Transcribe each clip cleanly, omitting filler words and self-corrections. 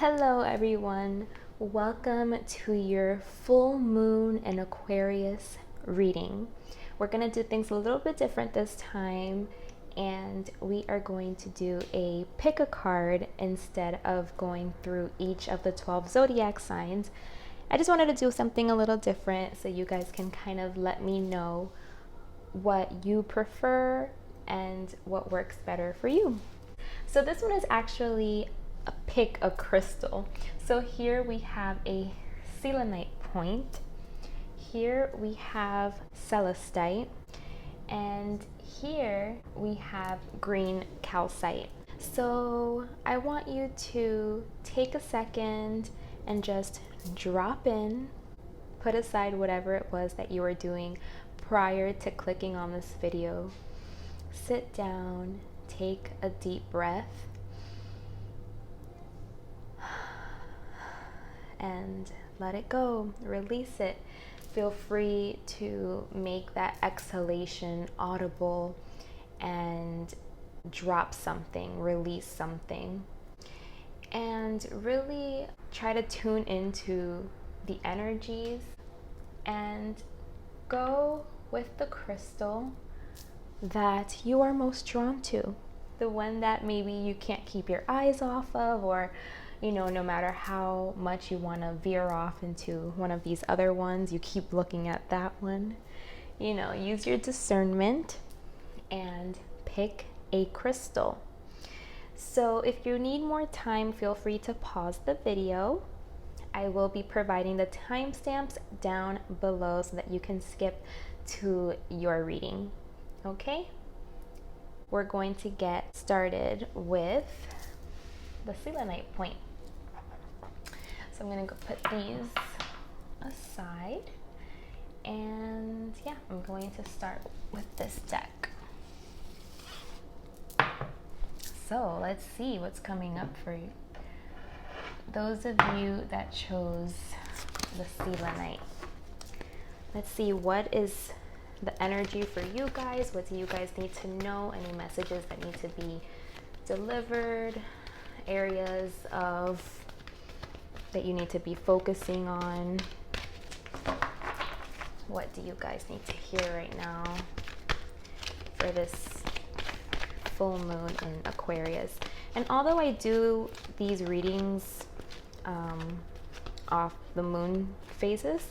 Hello everyone, welcome to your full moon and Aquarius reading. We're going to do things a little bit different this time, and we are going to do a pick a card instead of going through each of the 12 zodiac signs. I just wanted to do something a little different so you guys can kind of let me know what you prefer and what works better for you. So this one is actually pick a crystal. So here we have a Selenite point. Here we have Celestite. And here we have green Calcite. So I want you to take a second and just drop in, put aside whatever it was that you were doing prior to clicking on this video. Sit down, take a deep breath, and let it go, release it. Feel free to make that exhalation audible and drop something, release something. And really try to tune into the energies and go with the crystal that you are most drawn to. The one that maybe you can't keep your eyes off of, or no matter how much you want to veer off into one of these other ones, you keep looking at that one. Use your discernment and pick a crystal. So if you need more time, feel free to pause the video. I will be providing the timestamps down below so that you can skip to your reading. Okay? We're going to get started with the Selenite point. So I'm going to go put these aside, and I'm going to start with this deck. So let's see what's coming up for you. Those of you that chose the Selenite, let's see what is the energy for you guys. What do you guys need to know? Any messages that need to be delivered? Areas that you need to be focusing on? What do you guys need to hear right now for this full moon in Aquarius? And although I do these readings off the moon phases,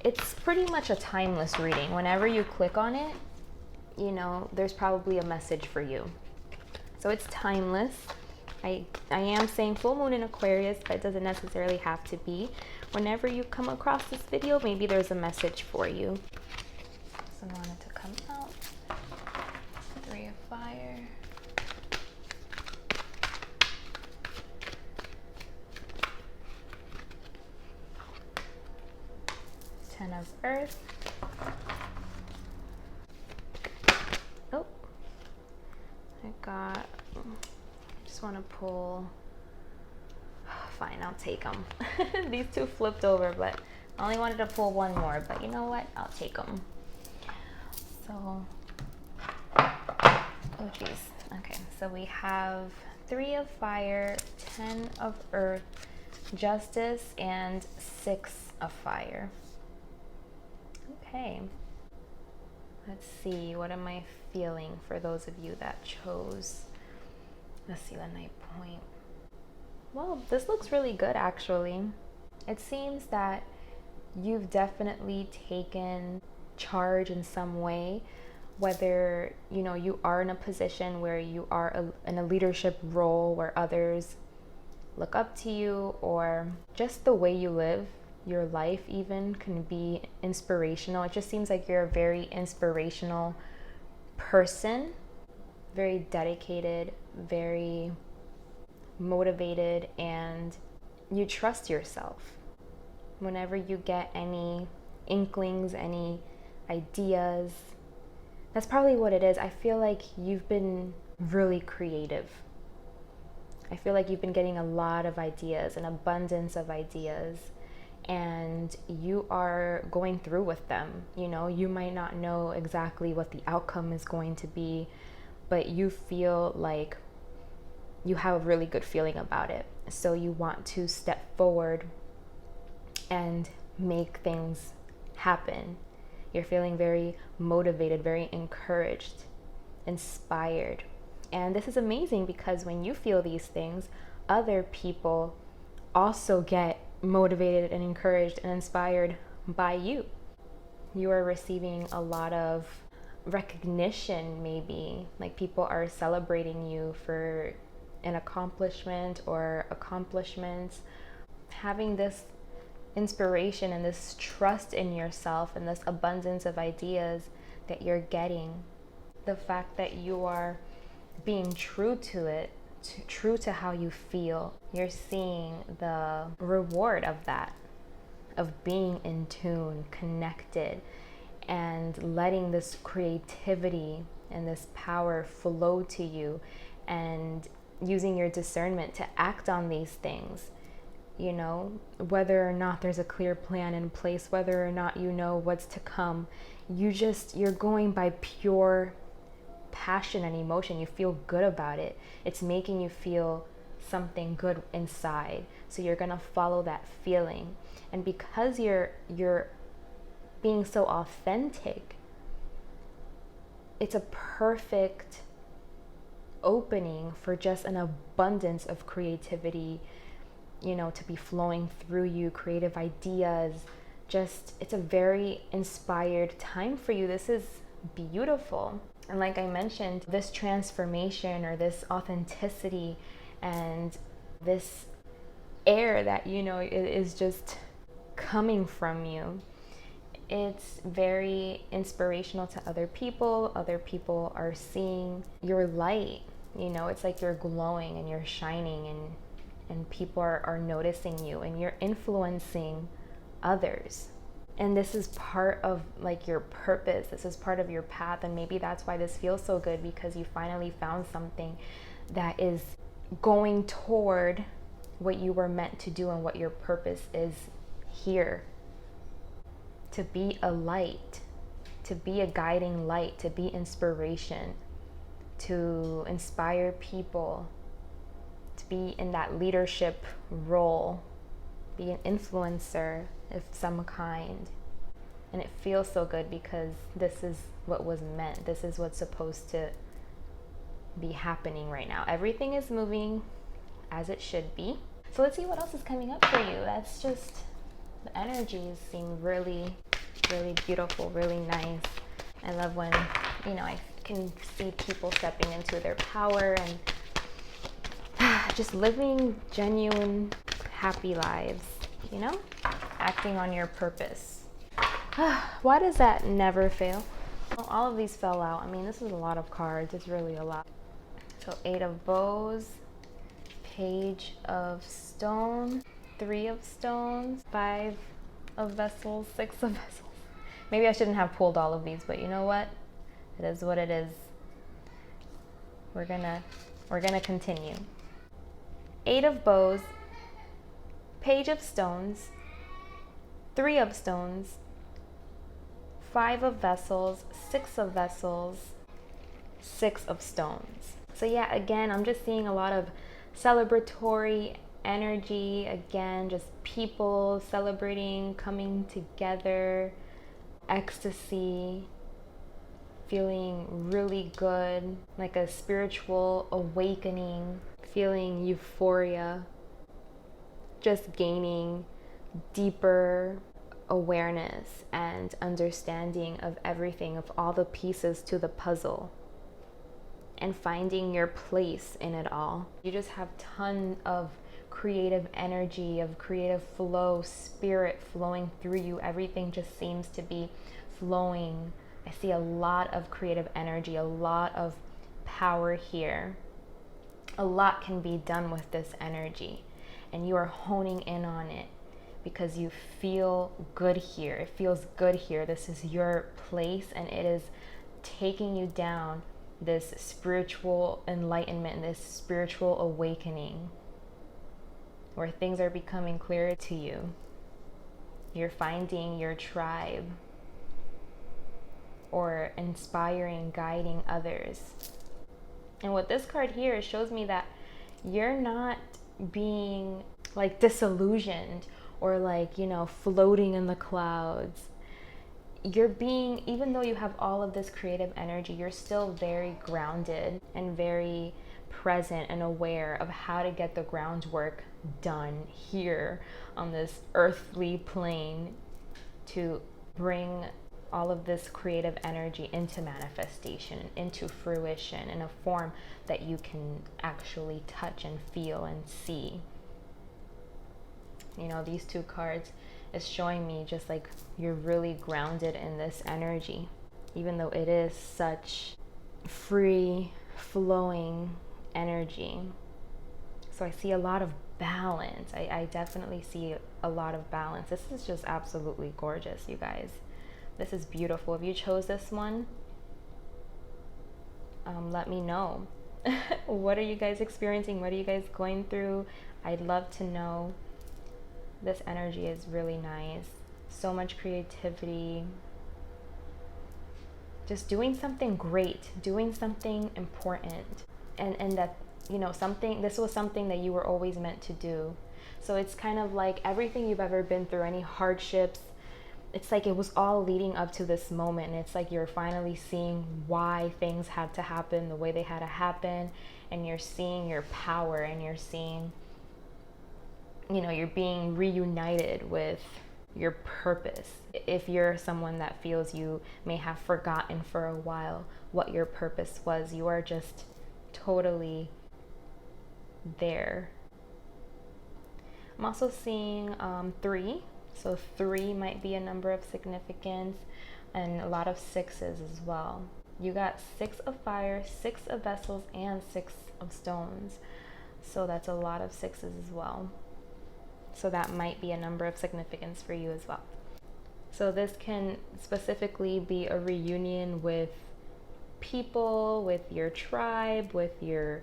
it's pretty much a timeless reading. Whenever you click on it, there's probably a message for you. So it's timeless. I am saying full moon in Aquarius, but it doesn't necessarily have to be. Whenever you come across this video, maybe there's a message for you. So I wanted to come out. 3 of fire. Ten of earth. Oh, want to pull. Fine, I'll take them. These two flipped over, but I only wanted to pull one more, but you know what? I'll take them. So, oh geez. Okay, so we have 3 of fire, 10 of earth, justice, and 6 of fire. Okay. Let's see, what am I feeling for those of you that chose the Selenite point? Well, this looks really good actually. It seems that you've definitely taken charge in some way, whether you are in a position where you are in a leadership role where others look up to you, or just the way you live your life even can be inspirational. It just seems like you're a very inspirational person, very dedicated, very motivated, and you trust yourself. Whenever you get any inklings, any ideas, that's probably what it is. I feel like you've been really creative. I feel like you've been getting a lot of ideas, an abundance of ideas, and you are going through with them. You might not know exactly what the outcome is going to be, but you feel like you have a really good feeling about it. So you want to step forward and make things happen. You're feeling very motivated, very encouraged, inspired. And this is amazing because when you feel these things, other people also get motivated and encouraged and inspired by you. You are receiving a lot of recognition, maybe, like people are celebrating you for an accomplishment or accomplishments. Having this inspiration and this trust in yourself and this abundance of ideas that you're getting, the fact that you are being true to it, true to how you feel, you're seeing the reward of that, of being in tune, connected, and letting this creativity and this power flow to you, and using your discernment to act on these things. You know, whether or not there's a clear plan in place, whether or not you know what's to come, you're going by pure passion and emotion. You feel good about it. It's making you feel something good inside. So you're gonna follow that feeling. And because you're being so authentic, it's a perfect opening for just an abundance of creativity, you know, to be flowing through you, creative ideas. Just, it's a very inspired time for you. This is beautiful. And like I mentioned, this transformation or this authenticity and this air that, you know, is just coming from you, it's very inspirational to other people. Other people are seeing your light. You know, it's like you're glowing and you're shining, and people are noticing you, and you're influencing others. And this is part of like your purpose. This is part of your path. And maybe that's why this feels so good, because you finally found something that is going toward what you were meant to do and what your purpose is here. To be a light, to be a guiding light, to be inspiration, to inspire people, to be in that leadership role, be an influencer of some kind. And it feels so good because this is what was meant. This is what's supposed to be happening right now. Everything is moving as it should be. So let's see what else is coming up for you. That's just, the energies seem really, really beautiful, really nice. I love when, you know, I can see people stepping into their power and just living genuine, happy lives, you know? Acting on your purpose. Why does that never fail? Well, all of these fell out. I mean, this is a lot of cards. It's really a lot. So 8 of Bows, Page of Stone, 3 of Stones, 5 of Vessels, 6 of Vessels. Maybe I shouldn't have pulled all of these, but you know what? It is what it is. We're gonna continue. 8 of Bows, Page of Stones, 3 of Stones, 5 of Vessels, 6 of Vessels, 6 of Stones. So yeah, again, I'm just seeing a lot of celebratory energy. Again, just people celebrating, coming together, ecstasy, feeling really good, like a spiritual awakening, feeling euphoria, just gaining deeper awareness and understanding of everything, of all the pieces to the puzzle, and finding your place in it all. You just have ton of creative energy, of creative flow, spirit flowing through you. Everything just seems to be flowing. I see a lot of creative energy, a lot of power here. A lot can be done with this energy, and you are honing in on it because you feel good here. It feels good here. This is your place, and it is taking you down this spiritual enlightenment, this spiritual awakening, where things are becoming clearer to you. You're finding your tribe, or inspiring, guiding others. And with this card here, it shows me that you're not being like disillusioned or like, floating in the clouds. You're being, even though you have all of this creative energy, you're still very grounded and very present and aware of how to get the groundwork done here on this earthly plane to bring all of this creative energy into manifestation, into fruition in a form that you can actually touch and feel and see. These two cards is showing me just like you're really grounded in this energy, even though it is such free flowing energy. So I see a lot of balance. I definitely see a lot of balance. This is just absolutely gorgeous, you guys. This is beautiful. If you chose this one, let me know. What are you guys experiencing? What are you guys going through? I'd love to know. This energy is really nice. So much creativity. Just doing something great, doing something important. And that, this was something that you were always meant to do. So it's kind of like everything you've ever been through, any hardships, it's like it was all leading up to this moment. And it's like you're finally seeing why things had to happen the way they had to happen. And you're seeing your power, and you're seeing, you're being reunited with your purpose. If you're someone that feels you may have forgotten for a while what your purpose was, you are just totally there. I'm also seeing 3. So 3 might be a number of significance, and a lot of 6s as well. You got 6 of fire, 6 of vessels, and 6 of stones. So that's a lot of 6s as well. So that might be a number of significance for you as well. So this can specifically be a reunion with people, with your tribe, with your,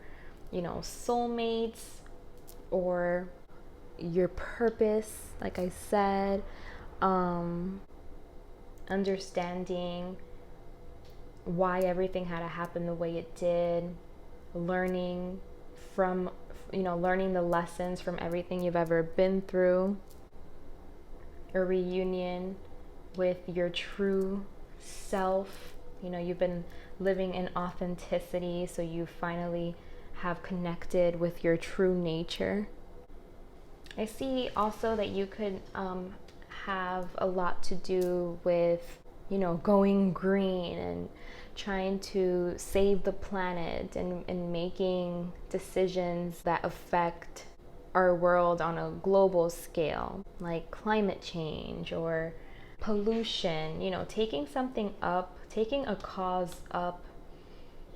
soulmates, or your purpose, like I said, understanding why everything had to happen the way it did, learning the lessons from everything you've ever been through, a reunion with your true self. You've been living in authenticity, so you finally have connected with your true nature. I see also that you could have a lot to do with, going green and trying to save the planet and making decisions that affect our world on a global scale, like climate change or pollution, taking something up, taking a cause up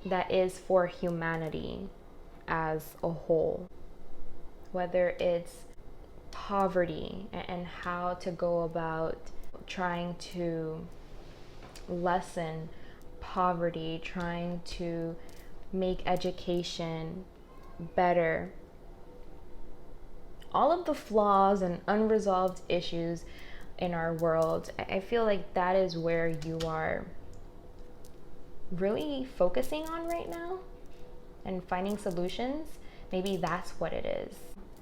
that is for humanity as a whole, whether it's poverty and how to go about trying to lessen poverty, trying to make education better. All of the flaws and unresolved issues in our world, I feel like that is where you are really focusing on right now and finding solutions. Maybe that's what it is.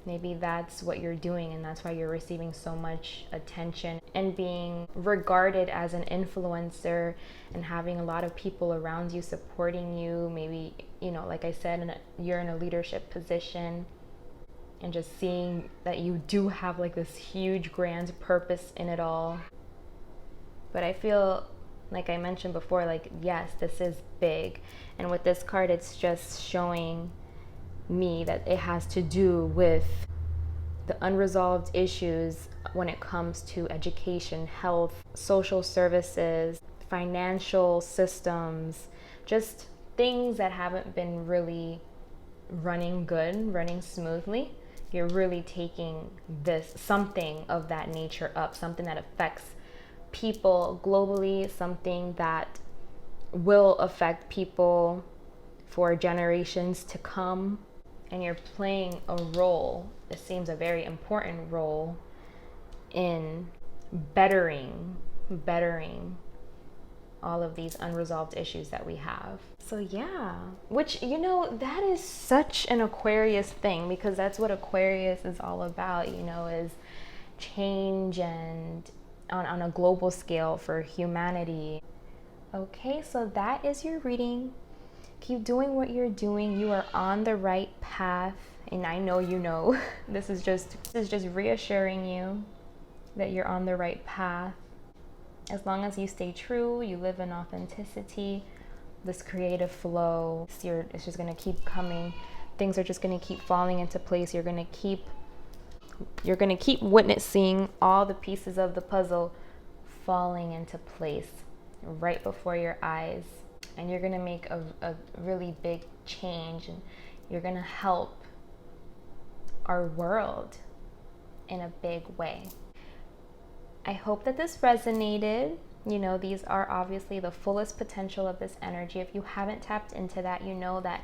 Maybe that's what you're doing, and that's why you're receiving so much attention and being regarded as an influencer and having a lot of people around you supporting you. Maybe, like I said, you're in a leadership position, and just seeing that you do have like this huge grand purpose in it all. But I feel like I mentioned before, like, yes, this is big. And with this card, it's just showing me that it has to do with the unresolved issues when it comes to education, health, social services, financial systems, just things that haven't been really running good, running smoothly. You're really taking something of that nature up, something that affects people globally, something that will affect people for generations to come. And you're playing a role, it seems a very important role, in bettering all of these unresolved issues that we have. So yeah, which, you know, that is such an Aquarius thing, because that's what Aquarius is all about, you know, is change and on a global scale for humanity. Okay, so that is your reading. Keep doing what you're doing. You are on the right path, and I know you know. This is just reassuring you that you're on the right path. As long as you stay true, you live in authenticity, this creative flow, it's just going to keep coming. Things are just going to keep falling into place. You're going to keep witnessing all the pieces of the puzzle falling into place right before your eyes. And you're going to make a really big change, and you're going to help our world in a big way. I hope that this resonated. You know, these are obviously the fullest potential of this energy. If you haven't tapped into that, you know that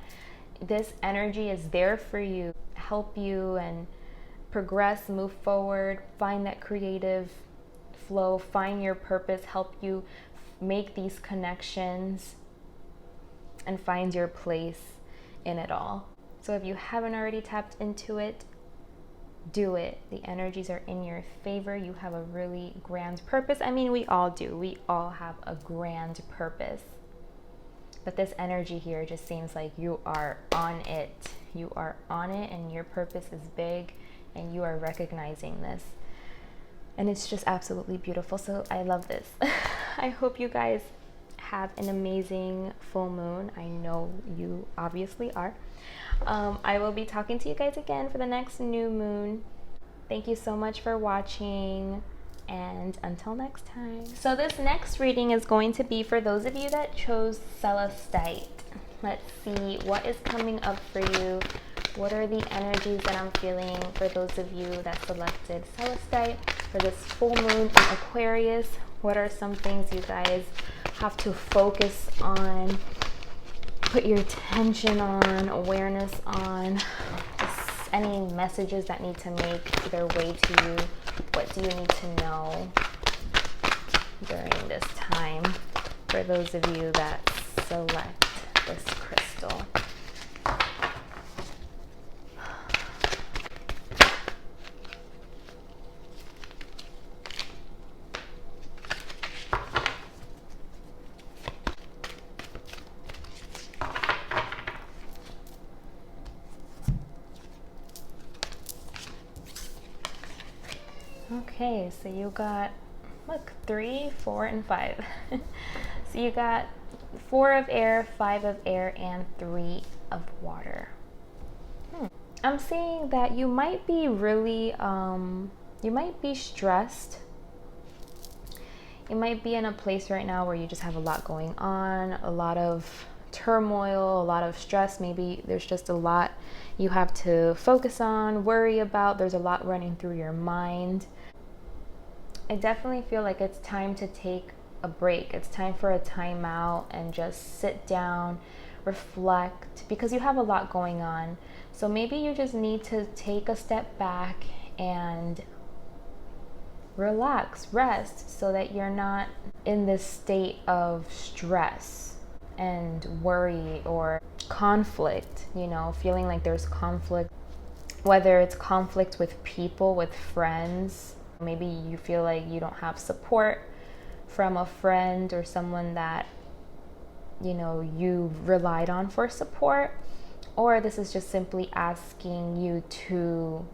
this energy is there for you, help you and progress, move forward, find that creative flow, find your purpose, help you make these connections and find your place in it all. So if you haven't already tapped into it, do it. The energies are in your favor. You have a really grand purpose. I mean, we all do. We all have a grand purpose. But this energy here just seems like you are on it. You are on it, and your purpose is big, and you are recognizing this. And it's just absolutely beautiful. So I love this. I hope you guys have an amazing full moon. I know you obviously are. I will be talking to you guys again for the next new moon. Thank you so much for watching, and until next time. So this next reading is going to be for those of you that chose Celestite. Let's see what is coming up for you. What are the energies that I'm feeling for those of you that selected Celestite for this full moon in Aquarius? What are some things you guys have to focus on, put your attention on, awareness on? Any messages that need to make their way to you? What do you need to know during this time for those of you that select this crystal? Okay, so you got, look, 3, 4, and 5. So you got 4 of air, 5 of air, and 3 of water. I'm seeing that you might be really, you might be stressed. You might be in a place right now where you just have a lot going on, a lot of turmoil, a lot of stress. Maybe there's just a lot you have to focus on, worry about. There's a lot running through your mind. I definitely feel like it's time to take a break. It's time for a timeout and just sit down, reflect, because you have a lot going on. So maybe you just need to take a step back and relax, rest, so that you're not in this state of stress and worry or conflict, you know, feeling like there's conflict, whether it's conflict with people, with friends. Maybe you feel like you don't have support from a friend or someone that, you know, you relied on for support, or this is just simply asking you to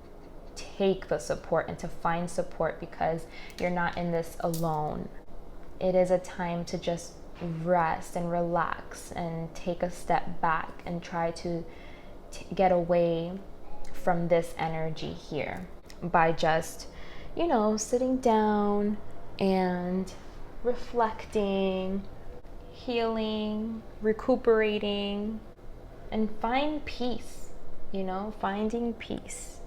take the support and to find support because you're not in this alone. It is a time to just rest and relax and take a step back and try to get away from this energy here by just, you know, sitting down and reflecting, healing, recuperating, and find peace, you know, finding peace.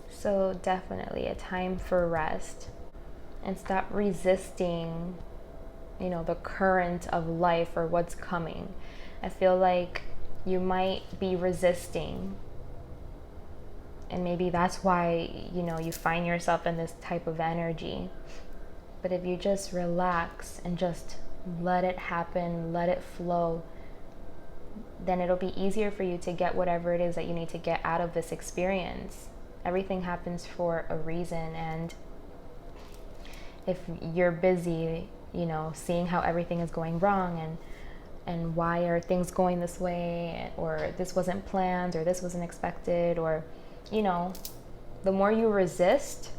So definitely a time for rest, and stop resisting, you know, the current of life or what's coming. I feel like you might be resisting, and maybe that's why, you know, you find yourself in this type of energy. But if you just relax and just let it happen, let it flow. Then it'll be easier for you to get whatever it is that you need to get out of this experience. Everything happens for a reason, and if you're busy, you know, seeing how everything is going wrong and why are things going this way, or this wasn't planned, or this wasn't expected, or, you know, the more you resist,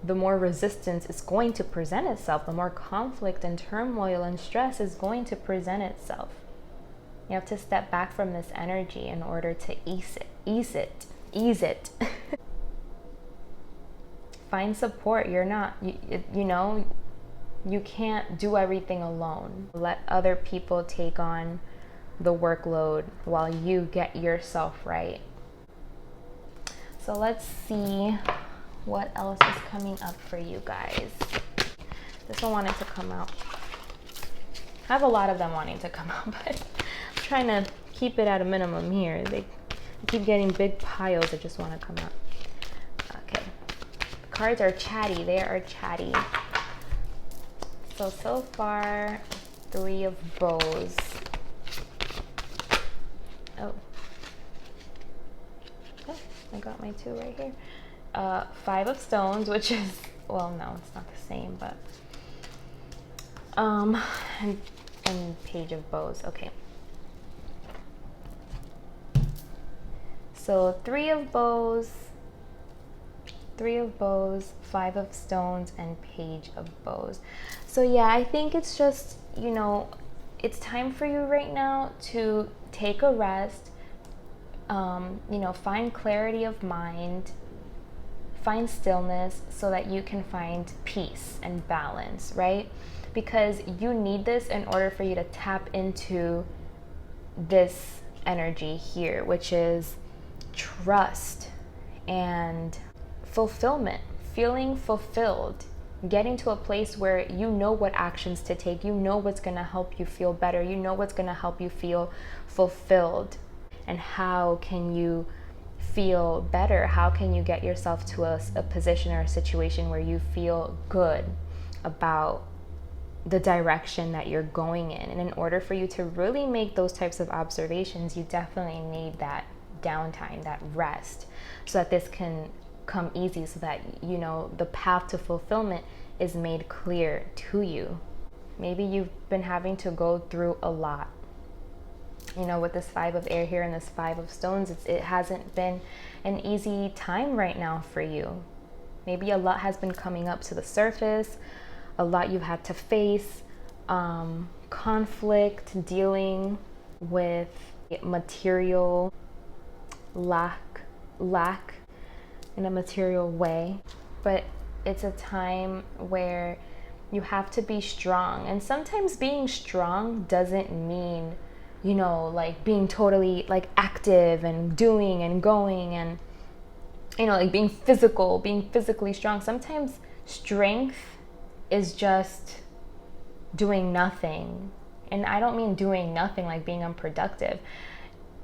the more resistance is going to present itself, the more conflict and turmoil and stress is going to present itself. You have to step back from this energy in order to ease it. Find support. You're not, you know, you can't do everything alone. Let other people take on the workload while you get yourself right. So let's see what else is coming up for you guys. This one wanted to come out. I have a lot of them wanting to come out, but I'm trying to keep it at a minimum here. They keep getting big piles that just want to come out. Okay. The cards are chatty. They are chatty. So far, 3 of bows. Oh, I got my 2 right here. 5 of stones, which is, well, no, it's not the same, but and page of bows. Okay. So 3 of bows, 5 of stones, and page of bows. So yeah, I think it's just, you know, it's time for you right now to take a rest, you know, find clarity of mind, find stillness so that you can find peace and balance, right? Because you need this in order for you to tap into this energy here, which is trust and fulfillment, feeling fulfilled, getting to a place where you know what actions to take, you know what's going to help you feel better, you know what's going to help you feel fulfilled, and how can you feel better, how can you get yourself to a position or a situation where you feel good about the direction that you're going in. And in order for you to really make those types of observations, you definitely need that downtime, that rest, so that this can come easy, so that, you know, the path to fulfillment is made clear to you. Maybe you've been having to go through a lot, you know, with this 5 of air here and this 5 of stones. It hasn't been an easy time right now for you. Maybe a lot has been coming up to the surface, a lot you've had to face, conflict, dealing with material lack in a material way. But it's a time where you have to be strong, and sometimes being strong doesn't mean, you know, like being totally like active and doing and going and, you know, like being physically strong. Sometimes strength is just doing nothing. And I don't mean doing nothing like being unproductive.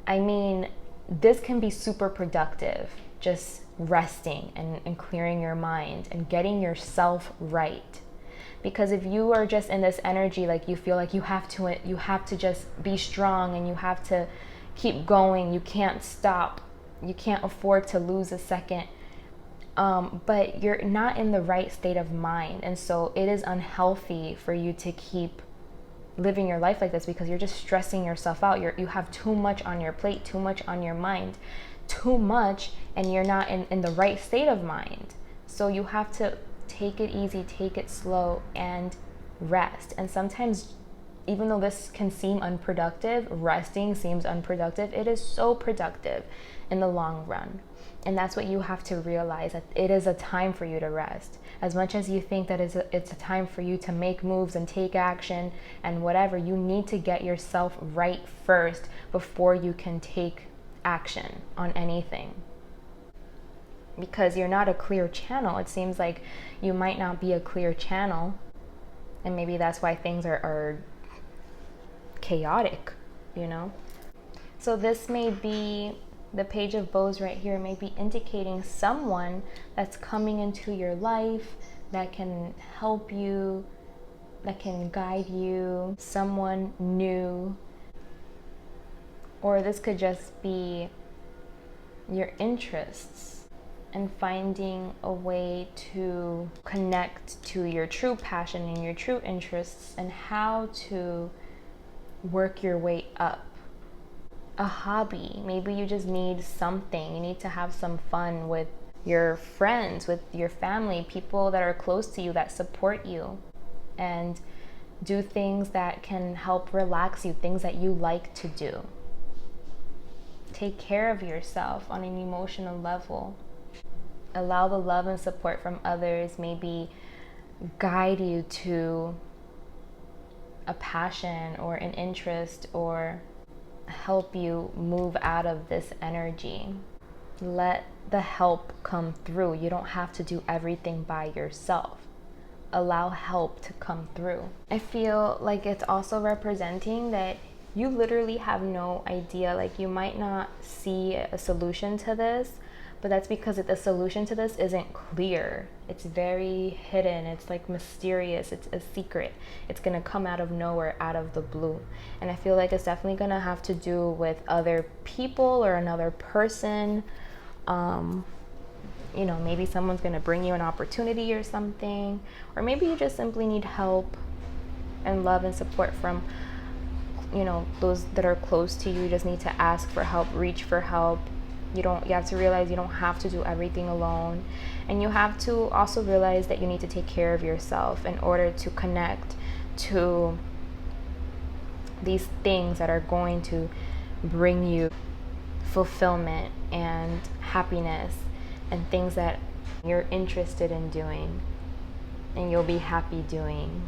I mean, this can be super productive, just resting and clearing your mind and getting yourself right. Because if you are just in this energy, like you feel like you have to just be strong and you have to keep going, you can't stop, you can't afford to lose a second, but you're not in the right state of mind. And so it is unhealthy for you to keep living your life like this, because you're just stressing yourself out. You have too much on your plate, too much on your mind, too much, and you're not in the right state of mind. So you have to take it easy, take it slow, and rest. And sometimes, even though this can seem unproductive, resting seems unproductive, it is so productive in the long run. And that's what you have to realize, that it is a time for you to rest. As much as you think that it's a time for you to make moves and take action and whatever, you need to get yourself right first before you can take action on anything. Because you're not a clear channel. It seems like you might not be a clear channel, and maybe that's why things are chaotic, you know? So this may be, the page of bows right here may be indicating someone that's coming into your life that can help you that can guide you, someone new, or this could just be your interests, and finding a way to connect to your true passion and your true interests and how to work your way up. A hobby, maybe you just need something, you need to have some fun with your friends, with your family, people that are close to you that support you, and do things that can help relax you, things that you like to do. Take care of yourself on an emotional level. Allow the love and support from others maybe guide you to a passion or an interest, or help you move out of this energy. Let the help come through. You don't have to do everything by yourself. Allow help to come through. I feel like it's also representing that you literally have no idea. Like, you might not see a solution to this, but that's because the solution to this isn't clear. It's very hidden. It's like mysterious. It's a secret. It's gonna come out of nowhere, out of the blue. And I feel like it's definitely gonna have to do with other people or another person. You know, maybe someone's gonna bring you an opportunity or something, or maybe you just simply need help and love and support from, you know, those that are close to you. You just need to ask for help, reach for help. You have to realize you don't have to do everything alone. And you have to also realize that you need to take care of yourself in order to connect to these things that are going to bring you fulfillment and happiness, and things that you're interested in doing and you'll be happy doing.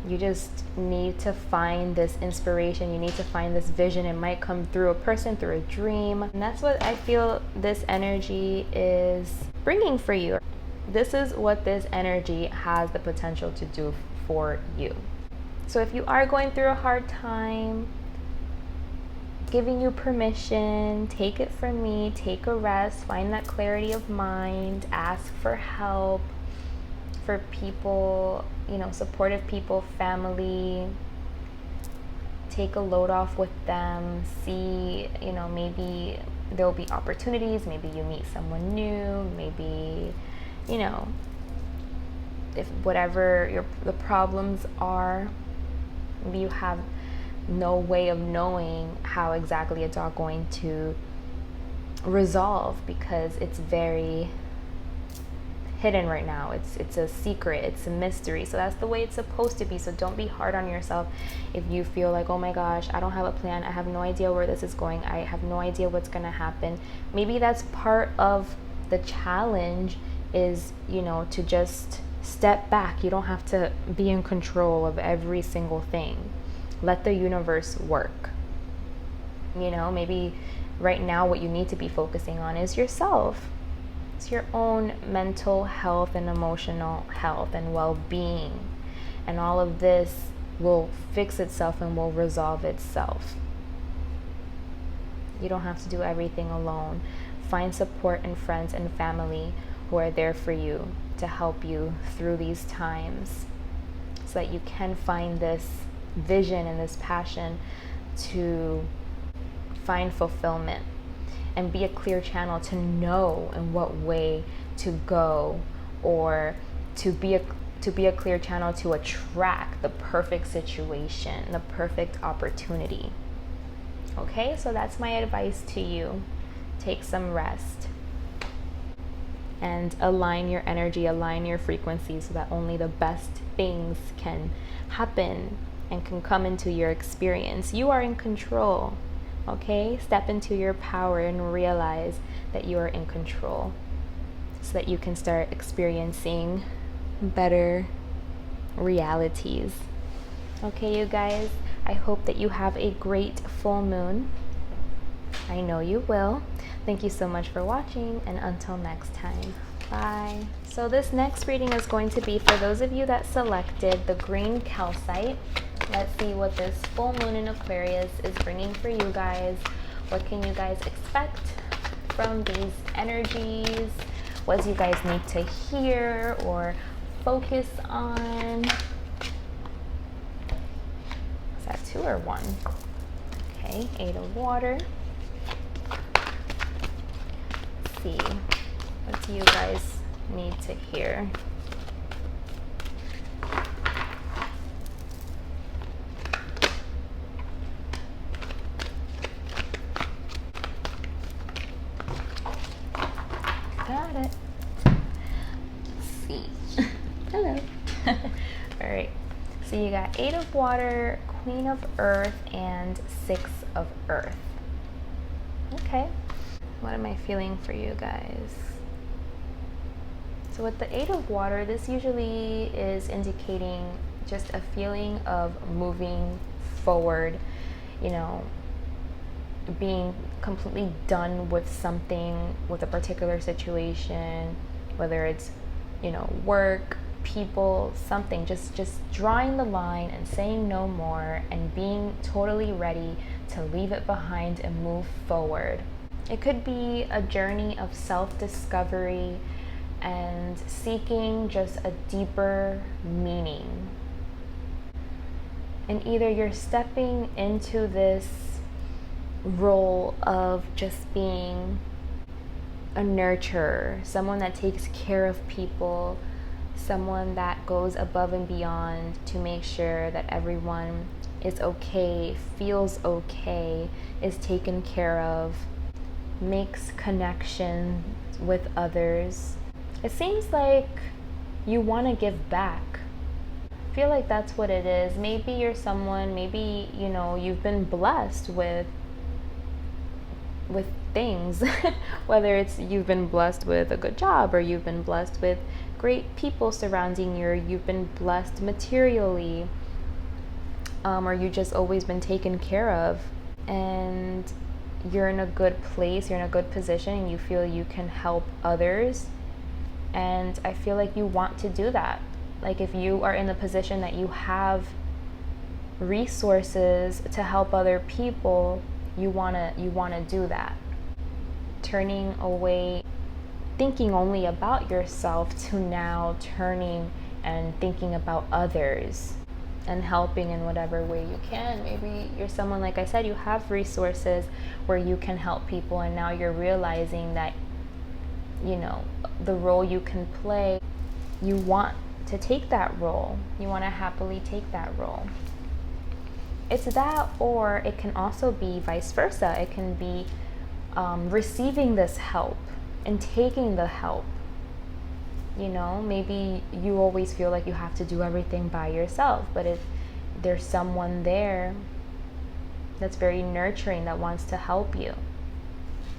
You just need to find this inspiration. You need to find this vision. It might come through a person, through a dream. And that's what I feel this energy is bringing for you. This is what this energy has the potential to do for you. So if you are going through a hard time, giving you permission, take it from me, take a rest, find that clarity of mind, ask for help, for people, you know, supportive people, family. Take a load off with them. See, you know, maybe there'll be opportunities. Maybe you meet someone new. Maybe, you know, if whatever the problems are, maybe you have no way of knowing how exactly it's all going to resolve, because it's very hidden right now. It's a secret, it's a mystery. So that's the way it's supposed to be. So don't be hard on yourself if you feel like, oh my gosh, I don't have a plan, I have no idea where this is going, I have no idea what's gonna happen. Maybe that's part of the challenge, is, you know, to just step back. You don't have to be in control of every single thing. Let the universe work. You know, maybe right now what you need to be focusing on is yourself. It's your own mental health and emotional health and well-being. And all of this will fix itself and will resolve itself. You don't have to do everything alone. Find support and friends and family who are there for you to help you through these times, so that you can find this vision and this passion to find fulfillment, and be a clear channel to know in what way to go, or to be a clear channel to attract the perfect situation, the perfect opportunity. Okay, so that's my advice to you. Take some rest and align your energy, align your frequency, so that only the best things can happen and can come into your experience. You are in control. Okay, step into your power and realize that you are in control, so that you can start experiencing better realities. Okay, you guys, I hope that you have a great full moon. I know you will. Thank you so much for watching, and until next time, bye. So this next reading is going to be for those of you that selected the green calcite. Let's see what this full moon in Aquarius is bringing for you guys. What can you guys expect from these energies? What do you guys need to hear or focus on? 2 or 1? Okay, 8 of water. Let's see, what do you guys need to hear? Got it. Let's see. Hello. All right. So you got 8 of water, Queen of earth, and 6 of earth. Okay. What am I feeling for you guys? So with the 8 of water, this usually is indicating just a feeling of moving forward, you know, being completely done with something, with a particular situation, whether it's, you know, work, people, something, just drawing the line and saying no more and being totally ready to leave it behind and move forward. It could be a journey of self-discovery and seeking just a deeper meaning. And either you're stepping into this role of just being a nurturer, someone that takes care of people, someone that goes above and beyond to make sure that everyone is okay, feels okay, is taken care of, makes connections with others. It seems like you want to give back. I feel like that's what it is. Maybe you're someone, maybe, you know, you've been blessed with things, whether it's you've been blessed with a good job, or you've been blessed with great people surrounding you, or you've been blessed materially, or you just always been taken care of, and you're in a good place, you're in a good position, and you feel you can help others. And I feel like you want to do that. Like if you are in the position that you have resources to help other people, you wanna do that. Turning away, thinking only about yourself, to now turning and thinking about others and helping in whatever way you can. Maybe you're someone, like I said, you have resources where you can help people, and now you're realizing that, you know, the role you can play, you want to take that role. You want to happily take that role. It's that, or it can also be vice versa. It can be receiving this help and taking the help. You know, maybe you always feel like you have to do everything by yourself, but if there's someone there that's very nurturing, that wants to help you,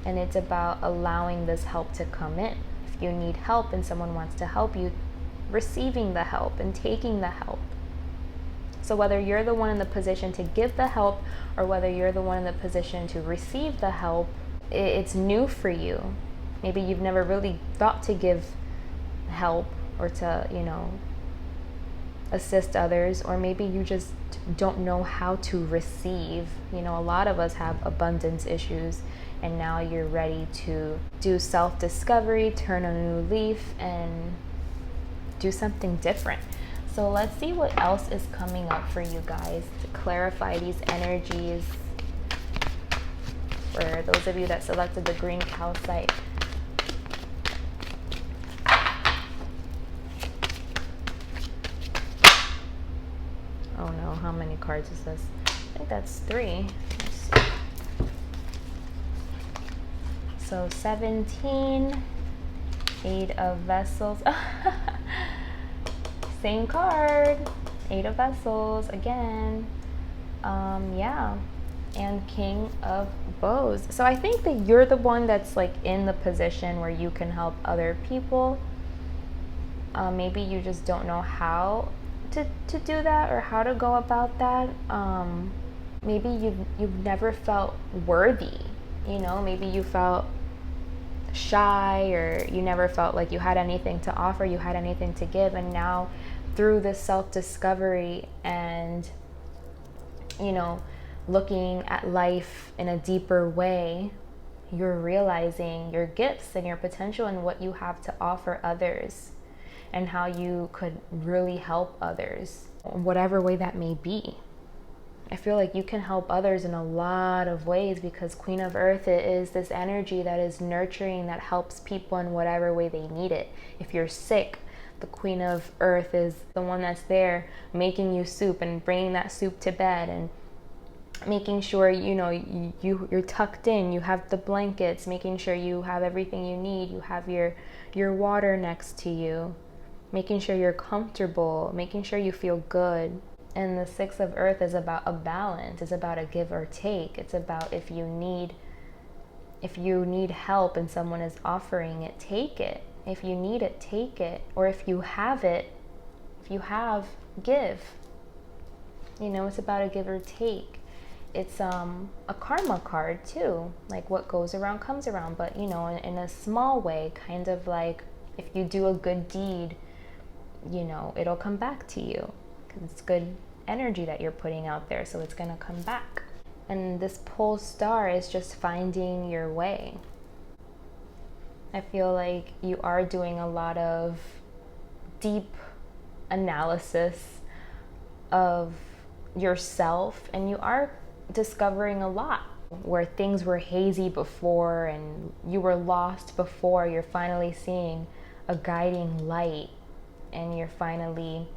and it's about allowing this help to come in. If you need help and someone wants to help you, receiving the help and taking the help. So whether you're the one in the position to give the help, or whether you're the one in the position to receive the help, it's new for you. Maybe you've never really thought to give help, or to, you know, assist others, or maybe you just don't know how to receive. You know, a lot of us have abundance issues, and now you're ready to do self-discovery, turn a new leaf, and do something different. So let's see what else is coming up for you guys to clarify these energies. For those of you that selected the green calcite, oh no, how many cards is this? I think that's 3. Let's see. So 17, 8 of vessels. Same card, 8 of vessels again. Yeah, and King of bows. So I think that you're the one that's like in the position where you can help other people. Maybe you just don't know how to do that, or how to go about that. Maybe you've never felt worthy. You know, maybe you felt shy, or you never felt like you had anything to offer, you had anything to give, and now through this self-discovery and, you know, looking at life in a deeper way, you're realizing your gifts and your potential and what you have to offer others, and how you could really help others, whatever way that may be. I feel like you can help others in a lot of ways, because Queen of Earth is this energy that is nurturing, that helps people in whatever way they need it. If you're sick, the Queen of Earth is the one that's there making you soup and bringing that soup to bed, and making sure, you know, you're tucked in, you have the blankets, making sure you have everything you need, you have your water next to you, making sure you're comfortable, making sure you feel good. And the Six of Earth is about a balance. It's about a give or take. It's about if you need help and someone is offering it, take it. If you need it, take it. Or if you have, give. You know, it's about a give or take. It's a karma card too. Like what goes around comes around, but you know, in a small way, kind of like if you do a good deed, you know, it'll come back to you. It's good energy that you're putting out there, so it's gonna come back. And this pole star is just finding your way. I feel like you are doing a lot of deep analysis of yourself, and you are discovering a lot. Where things were hazy before and you were lost before, you're finally seeing a guiding light, and you're finally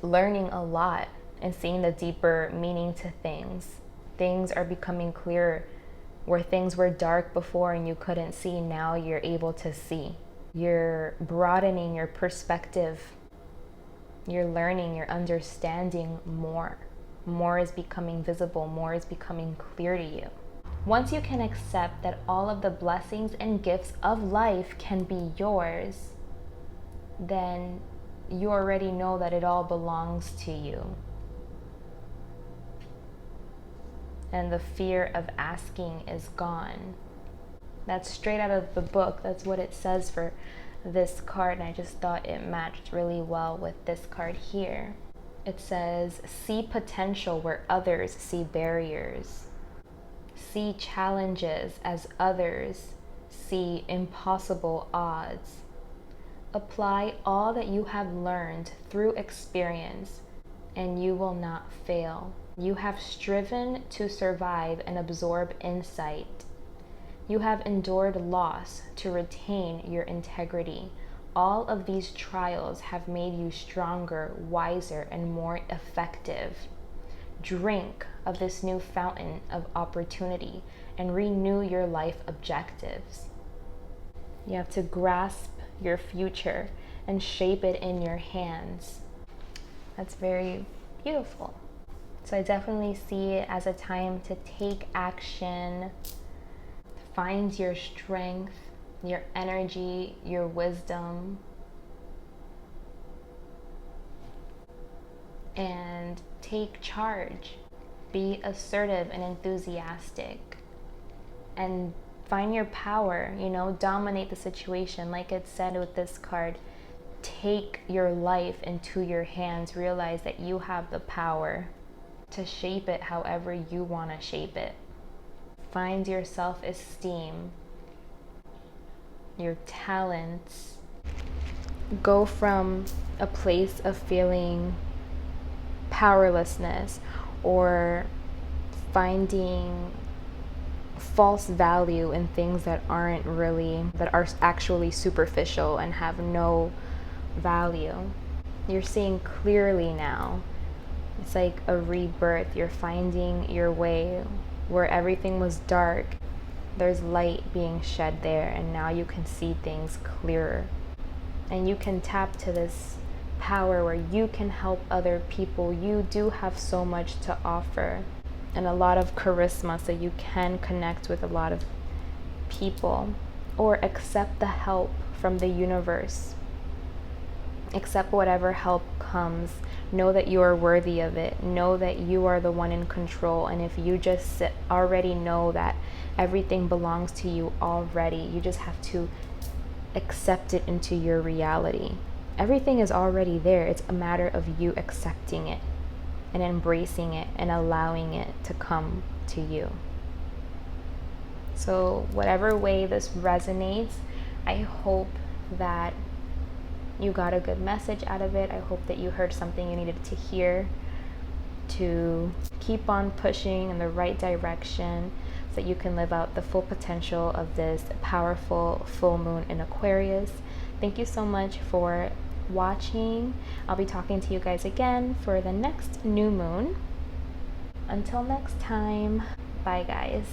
learning a lot and seeing the deeper meaning to things. Things are becoming clearer. Where things were dark before and you couldn't see, now you're able to see. You're broadening your perspective. You're learning, you're understanding more. More is becoming visible, more is becoming clear to you. Once you can accept that all of the blessings and gifts of life can be yours, then you already know that it all belongs to you. And the fear of asking is gone. That's straight out of the book. That's what it says for this card, and I just thought it matched really well with this card here. It says, see potential where others see barriers. See challenges as others see impossible odds. Apply all that you have learned through experience, and you will not fail. You have striven to survive and absorb insight. You have endured loss to retain your integrity. All of these trials have made you stronger, wiser, and more effective. Drink of this new fountain of opportunity and renew your life objectives. You have to grasp your future and shape it in your hands. That's very beautiful. So I definitely see it as a time to take action, find your strength, your energy, your wisdom, and take charge. Be assertive and enthusiastic, and find your power, you know, dominate the situation. Like it said with this card, take your life into your hands. Realize that you have the power to shape it however you want to shape it. Find your self-esteem, your talents. Go from a place of feeling powerlessness or finding false value in things that are actually superficial and have no value. You're seeing clearly now. It's like a rebirth. You're finding your way. Where everything was dark, there's light being shed there, and now you can see things clearer. And you can tap to this power where you can help other people. You do have so much to offer and a lot of charisma, so you can connect with a lot of people. Or accept the help from the universe. Accept whatever help comes. Know that you are worthy of it. Know that you are the one in control. And if you just already know that everything belongs to you already, you just have to accept it into your reality. Everything is already there. It's a matter of you accepting it and embracing it and allowing it to come to you. So whatever way this resonates, I hope that you got a good message out of it. I hope that you heard something you needed to hear. to keep on pushing in the right direction so that you can live out the full potential of this powerful full moon in Aquarius. Thank you so much for watching. I'll be talking to you guys again for the next new moon. Until next time, bye guys.